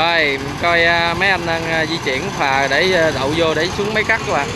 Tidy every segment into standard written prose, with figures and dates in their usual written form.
Rồi mình coi mấy anh đang di chuyển phà để đậu vô để xuống máy cắt các bạn.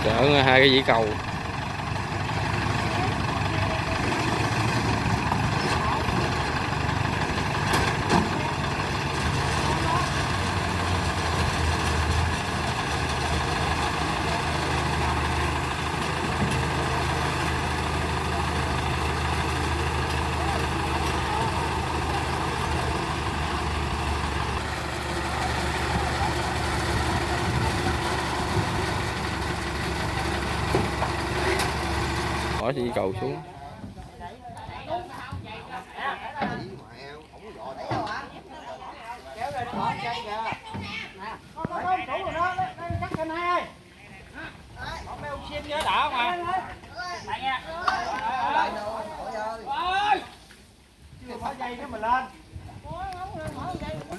Chở hai cái dĩ cầu. Bỏ dĩ cầu xuống.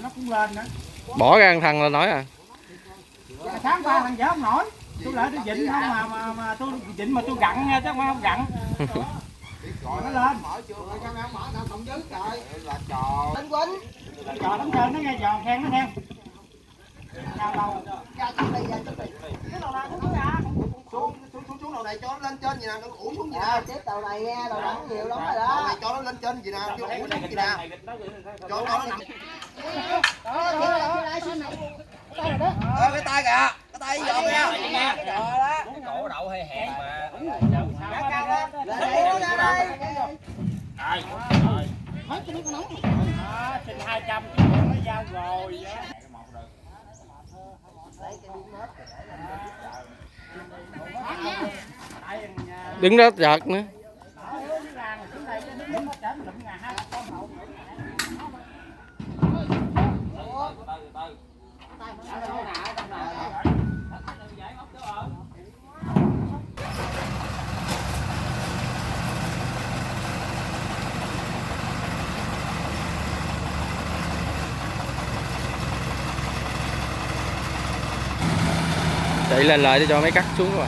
Nó cũng lên nữa. Bỏ ra thằng là nói à. Sáng qua thằng dở không nổi. Tôi lại tôi dịnh không mà tôi dịnh mà tôi gặn nha chứ không gặn. Nó lên. Mở trường rồi sao mở tao không dứt trời. Là trò. Đánh quýnh. Là trò đánh trơn nó nghe giòn khen nó theo. Chào đầu. Ra chút đi. Cái đầu này cũng ra. Xuống đầu này cho nó lên trên gì nào, nó ủi xuống gì nào. Cái đầu này nghe, đầu nắng nhiều lắm rồi đó. Đầu này cho nó lên trên gì nào, cho ủi xuống gì nào. Cho nó nằm. Cái tay kìa, cái tay giòn nha. Cái cổ đậu hơi hẹp mà. Cao đó. Đây. Rồi. Hết cho nó có nóng. Xin 200 chứ nó giao rồi. Đứng đó giật nữa. Chạy lên lại để cho máy cắt xuống rồi.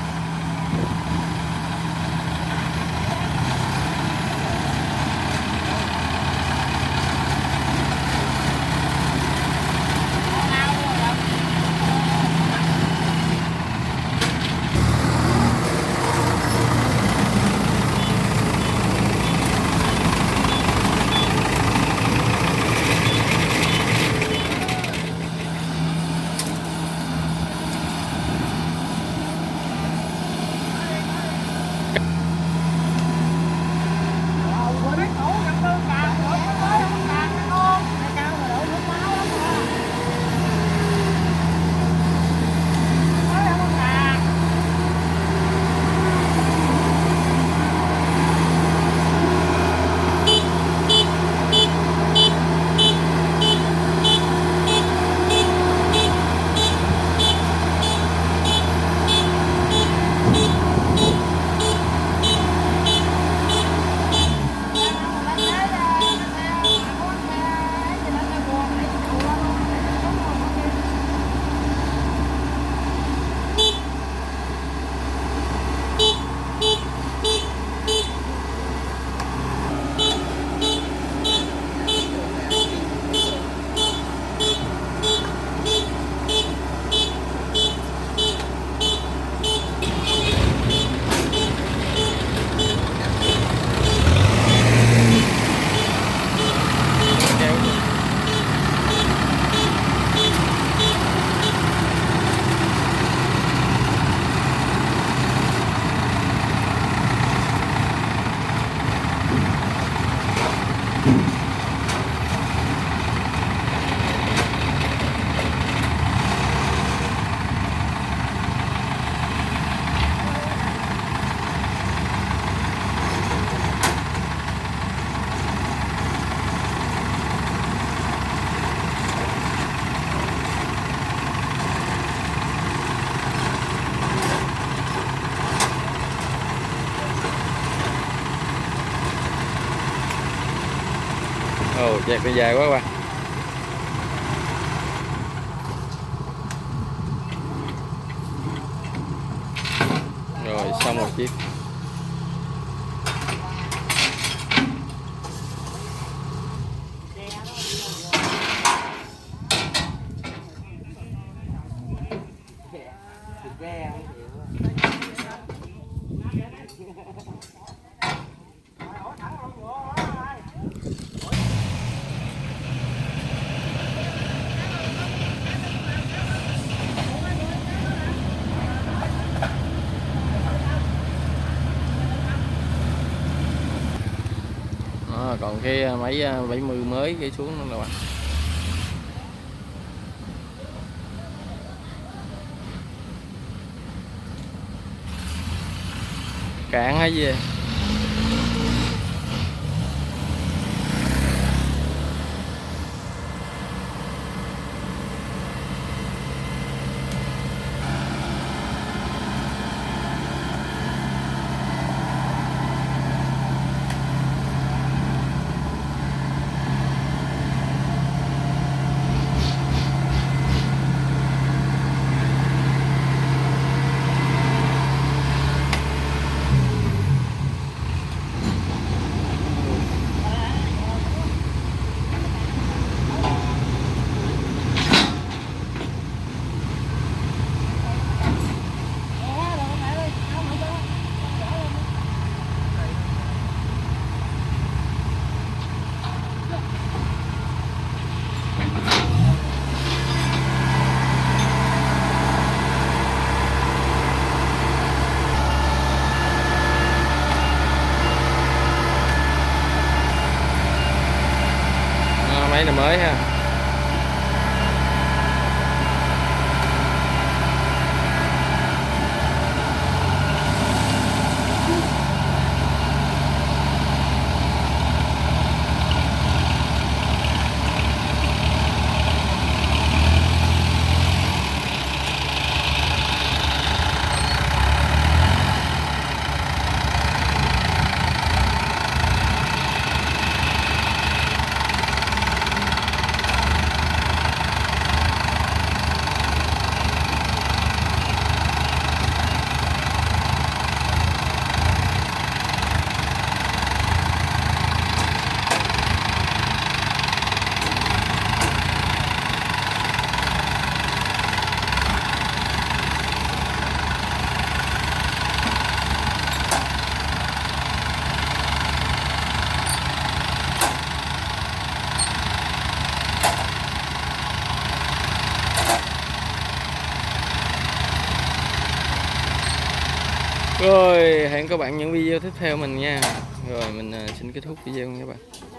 Ồ, dẹp này dài quá ba. Rồi xong một chiếc. Đó, còn cái máy 70 mới cái xuống nữa các bạn. Cạn hay gì? Đó, máy này mới ha. Rồi hẹn các bạn những video tiếp theo mình nha. Rồi mình xin kết thúc video nha các bạn.